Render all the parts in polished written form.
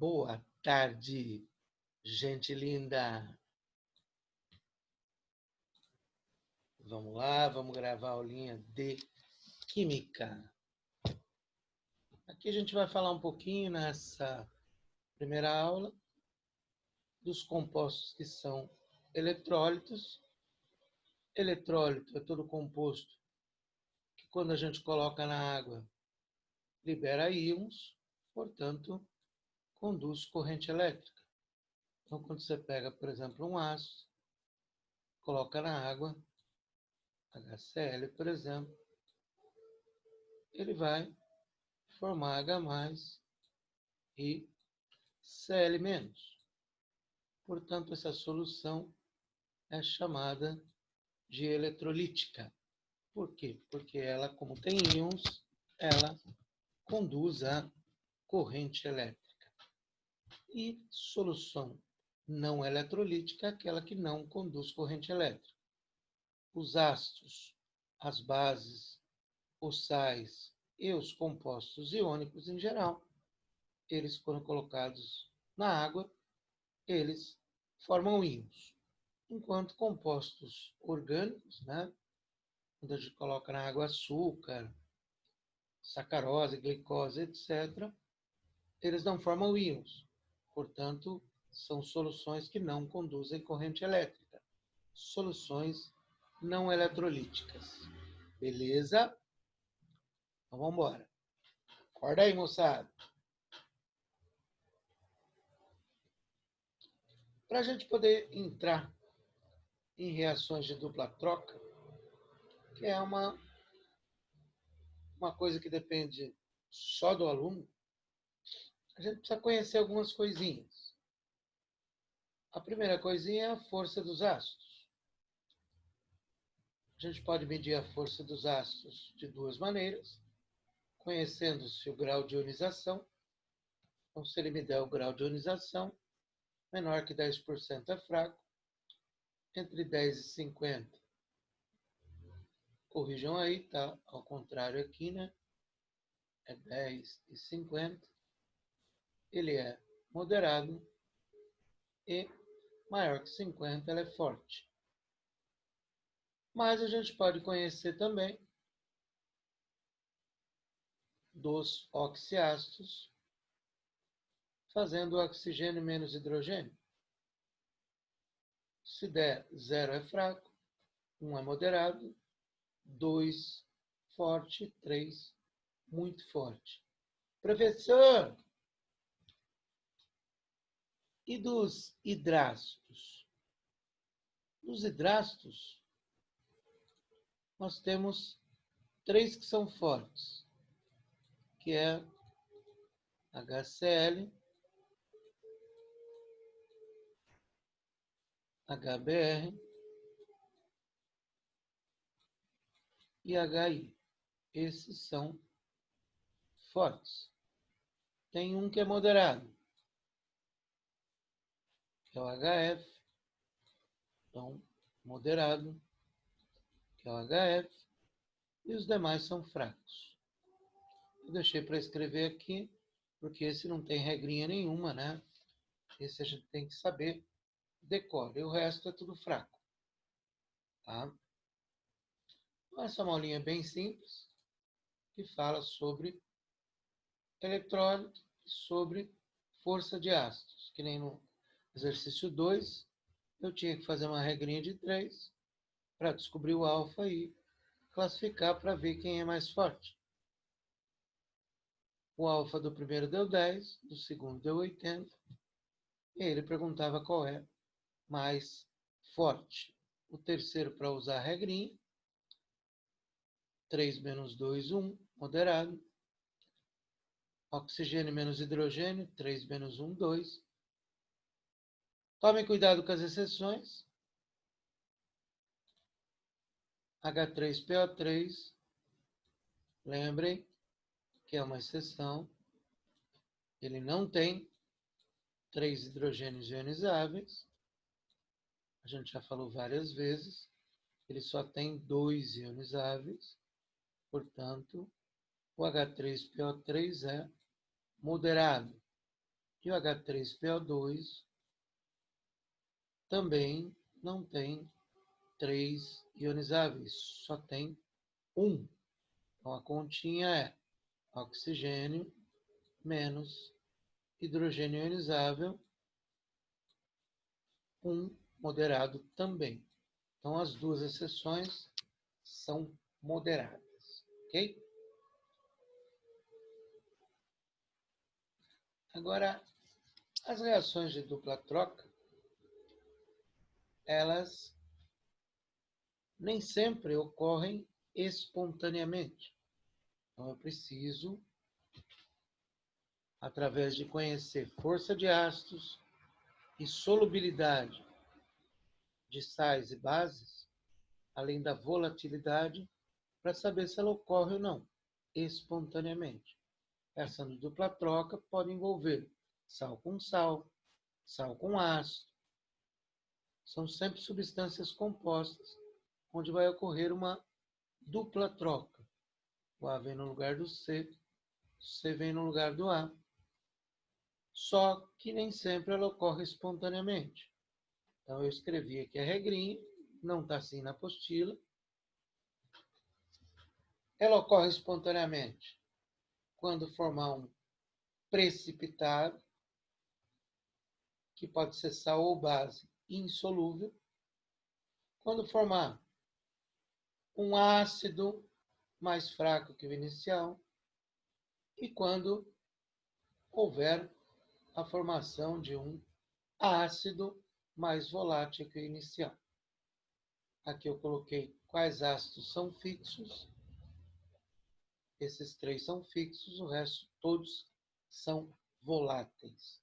Boa tarde, gente linda. Vamos lá, vamos gravar a aulinha de Química. Aqui a gente vai falar um pouquinho nessa primeira aula dos compostos que são eletrólitos. Eletrólito é todo composto que quando a gente coloca na água libera íons, portanto, conduz corrente elétrica. Então, quando você pega, por exemplo, um aço, coloca na água, HCl, por exemplo, ele vai formar H+ e Cl-. Portanto, essa solução é chamada de eletrolítica. Por quê? Porque ela, como tem íons, ela conduz a corrente elétrica. E solução não eletrolítica é aquela que não conduz corrente elétrica. Os ácidos, as bases, os sais e os compostos iônicos em geral, eles foram colocados na água, eles formam íons. Enquanto compostos orgânicos, quando a gente coloca na água açúcar, sacarose, glicose, etc., eles não formam íons. Portanto, são soluções que não conduzem corrente elétrica. Soluções não eletrolíticas. Beleza? Então, vamos embora. Acorda aí, moçada. Para a gente poder entrar em reações de dupla troca, que é uma coisa que depende só do aluno, a gente precisa conhecer algumas coisinhas. A primeira coisinha é a força dos ácidos. A gente pode medir a força dos ácidos de duas maneiras, conhecendo-se o grau de ionização. Então, se ele me der o grau de ionização, menor que 10% é fraco, entre 10 e 50. Corrijam aí, tá? Ao contrário aqui, né? É 10 e 50. Ele é moderado e maior que 50, ela é forte. Mas a gente pode conhecer também dos oxiácidos, fazendo oxigênio menos hidrogênio. Se der 0 é fraco, 1 é moderado, 2 forte, 3 muito forte. Professor, e dos hidrácidos? Dos hidrácidos, nós temos 3 que são fortes, que é HCl, HBr e HI. Esses são fortes. Tem um que é moderado, que é o HF. Então, moderado, que é o HF. E os demais são fracos. Eu deixei para escrever aqui, porque esse não tem regrinha nenhuma, né? Esse a gente tem que saber, decora. E o resto é tudo fraco. Tá? Então, essa é uma aulinha bem simples, que fala sobre eletrólito e sobre força de ácidos. Que nem no exercício 2, eu tinha que fazer uma regrinha de 3 para descobrir o alfa e classificar para ver quem é mais forte. O alfa do primeiro deu 10, do segundo deu 80, e ele perguntava qual é mais forte. O terceiro, para usar a regrinha, 3 menos 2, 1, moderado. Oxigênio menos hidrogênio, 3 menos 1, 2. Tomem cuidado com as exceções. H3PO3, lembrem que é uma exceção. Ele não tem 3 hidrogênios ionizáveis. A gente já falou várias vezes. Ele só tem 2 ionizáveis. Portanto, o H3PO3 é moderado. E o H3PO2 também não tem 3 ionizáveis, só tem 1. Então a continha é oxigênio menos hidrogênio ionizável, 1 moderado também. Então as duas exceções são moderadas, ok? Agora, as reações de dupla troca, elas nem sempre ocorrem espontaneamente. Então eu preciso, através de conhecer força de ácidos e solubilidade de sais e bases, além da volatilidade, para saber se ela ocorre ou não, espontaneamente. Essa dupla troca pode envolver sal com ácido. São sempre substâncias compostas, onde vai ocorrer uma dupla troca. O A vem no lugar do C, o C vem no lugar do A. Só que nem sempre ela ocorre espontaneamente. Então eu escrevi aqui a regrinha, não está assim na apostila. Ela ocorre espontaneamente quando formar um precipitado, que pode ser sal ou base insolúvel. Quando formar um ácido mais fraco que o inicial. E quando houver a formação de um ácido mais volátil que o inicial. Aqui eu coloquei quais ácidos são fixos. Esses 3 são fixos, o resto todos são voláteis.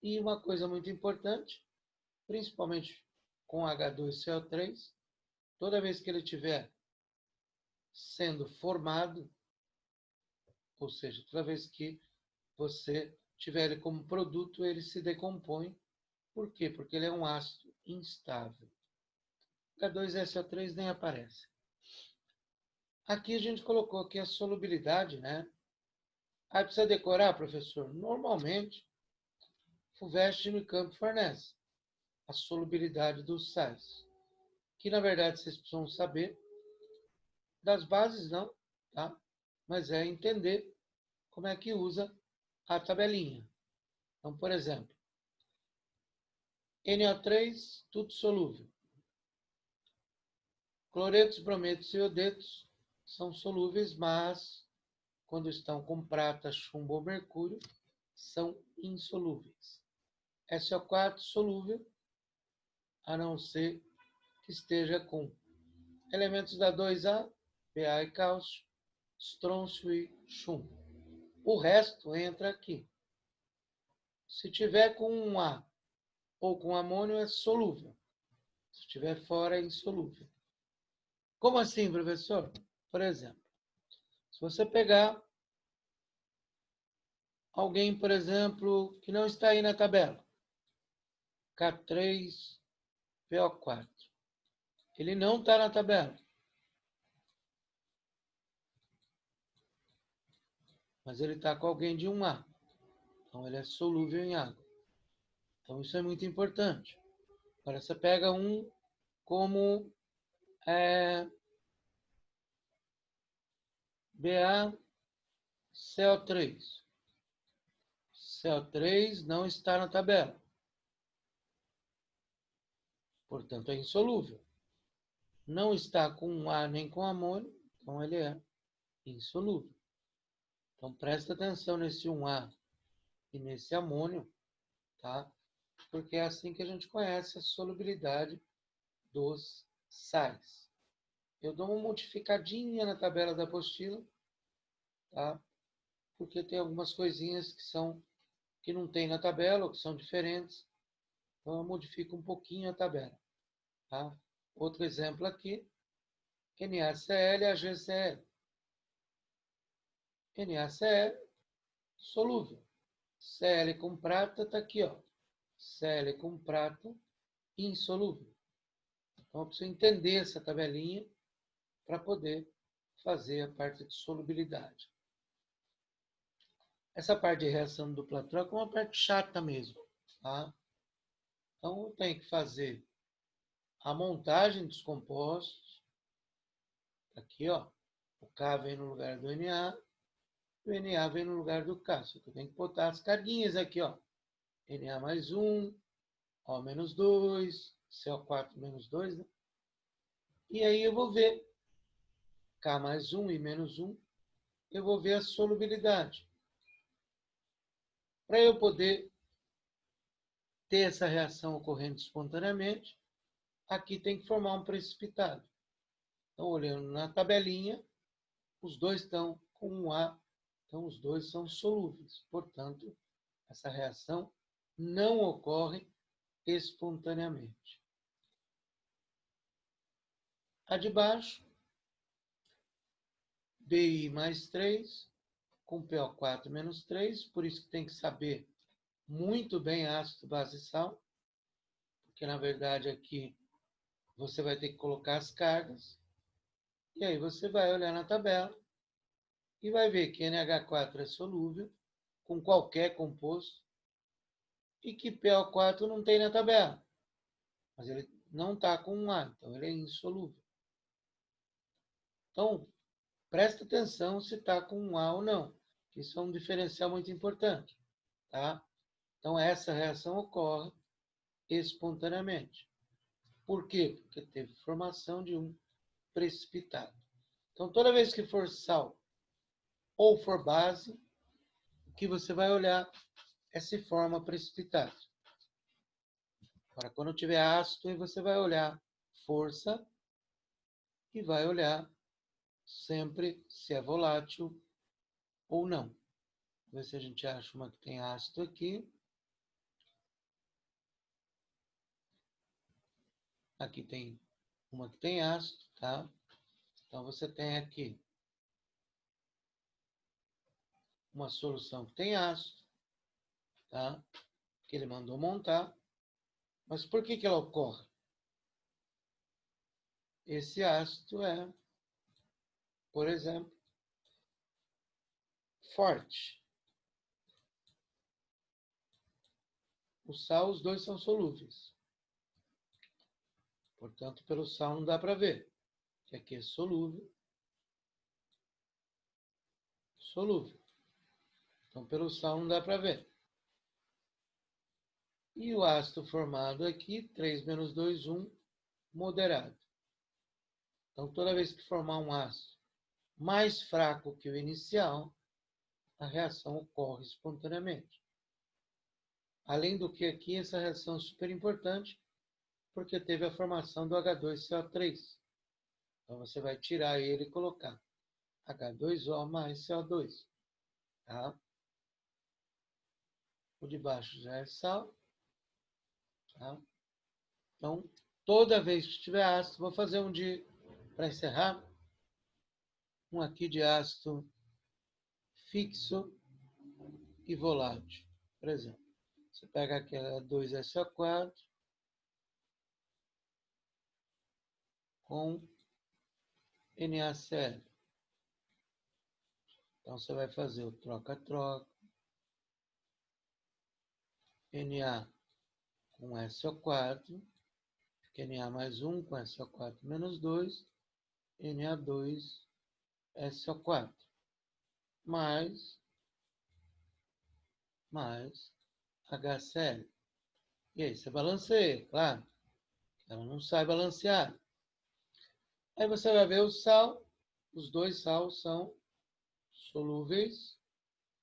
E uma coisa muito importante, principalmente com H2CO3, toda vez que ele estiver sendo formado, ou seja, toda vez que você tiver ele como produto, ele se decompõe. Por quê? Porque ele é um ácido instável. H2SO3 nem aparece. Aqui a gente colocou aqui a solubilidade, né? Aí precisa decorar, professor? Normalmente, FUVEST no campo fornece a solubilidade dos sais. Que, na verdade, vocês precisam saber. Das bases, não, tá? Mas é entender como é que usa a tabelinha. Então, por exemplo, NO3, tudo solúvel. Cloretos, brometos e iodetos são solúveis, mas quando estão com prata, chumbo ou mercúrio, são insolúveis. SO4 solúvel, a não ser que esteja com elementos da 2A, Ba e cálcio, estrôncio e chumbo. O resto entra aqui. Se tiver com um A ou com amônio, é solúvel. Se tiver fora, é insolúvel. Como assim, professor? Por exemplo, se você pegar alguém, por exemplo, que não está aí na tabela, K3PO4, ele não está na tabela, mas ele está com alguém de 1A, então ele é solúvel em água. Então isso é muito importante. Agora você pega um como BaCO3. CO3 não está na tabela. Portanto, é insolúvel. Não está com um A nem com amônio, então ele é insolúvel. Então, presta atenção nesse 1A e nesse amônio, tá? Porque é assim que a gente conhece a solubilidade dos sais. Eu dou uma modificadinha na tabela da apostila, tá? Porque tem algumas coisinhas que não tem na tabela, ou que são diferentes. Então, eu modifico um pouquinho a tabela, tá? Outro exemplo aqui, NaCl e AgCl. NaCl, solúvel. Cl com prata está aqui, ó. Cl com prata, insolúvel. Então, eu preciso entender essa tabelinha para poder fazer a parte de solubilidade. Essa parte de reação de dupla troca é uma parte chata mesmo, tá? Então, eu tenho que fazer a montagem dos compostos. Aqui, ó, o K vem no lugar do Na, e o Na vem no lugar do K. Só que eu tenho que botar as carguinhas aqui, ó. Na mais 1, O menos 2, CO4 menos 2, né? E aí eu vou ver K mais 1 e menos 1, eu vou ver a solubilidade. Para eu poder ter essa reação ocorrendo espontaneamente, aqui tem que formar um precipitado. Então, olhando na tabelinha, os dois estão com um A, então os dois são solúveis. Portanto, essa reação não ocorre espontaneamente. A de baixo, BI mais 3, com PO4 menos 3, por isso que tem que saber muito bem ácido, base e sal, porque na verdade aqui você vai ter que colocar as cargas, e aí você vai olhar na tabela e vai ver que NH4 é solúvel com qualquer composto e que PO4 não tem na tabela, mas ele não está com um A, então ele é insolúvel. Então, presta atenção se está com um A ou não. Isso é um diferencial muito importante, tá? Então, essa reação ocorre espontaneamente. Por quê? Porque teve formação de um precipitado. Então, toda vez que for sal ou for base, o que você vai olhar é se forma precipitado. Agora, quando tiver ácido, você vai olhar força e vai olhar sempre se é volátil ou não. Vamos ver se a gente acha uma que tem ácido aqui. Aqui tem uma que tem ácido, tá? Então, você tem aqui uma solução que tem ácido, tá? Que ele mandou montar. Mas por que ela ocorre? Esse ácido é, por exemplo, forte. O sal, os dois são solúveis. Portanto, pelo sal não dá para ver. Que aqui é solúvel. Solúvel. Então, pelo sal não dá para ver. E o ácido formado aqui, 3 menos 2, 1, moderado. Então, toda vez que formar um ácido mais fraco que o inicial, a reação ocorre espontaneamente. Além do que aqui, essa reação é super importante, porque teve a formação do H2CO3. Então, você vai tirar ele e colocar H2O mais CO2. Tá? O de baixo já é sal. Tá? Então, toda vez que tiver ácido, vou fazer um de, para encerrar, um aqui de ácido fixo e volátil. Por exemplo, você pega aqui H2SO4 com NaCl. Então, você vai fazer o troca-troca, Na com SO4, que Na mais 1 com SO4 menos 2, Na2 SO4, mais HCl. E aí, você balanceia, claro. Ela não sai balanceada. Aí você vai ver o sal, os dois sal são solúveis,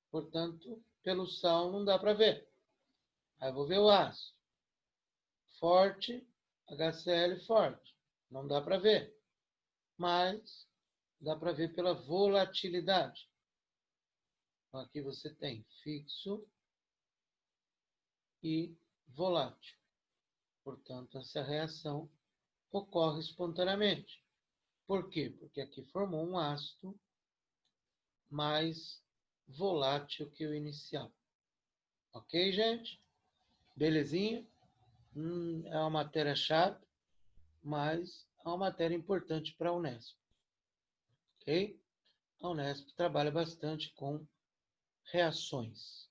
portanto, pelo sal não dá para ver. Aí eu vou ver o ácido. Forte, HCl forte. Não dá para ver. Mas dá para ver pela volatilidade. Então, aqui você tem fixo e volátil. Portanto, essa reação ocorre espontaneamente. Por quê? Porque aqui formou um ácido mais volátil que o inicial. Ok, gente? Belezinha? É uma matéria chata, mas é uma matéria importante para a Unesp. Ok? A Unesp trabalha bastante com reações.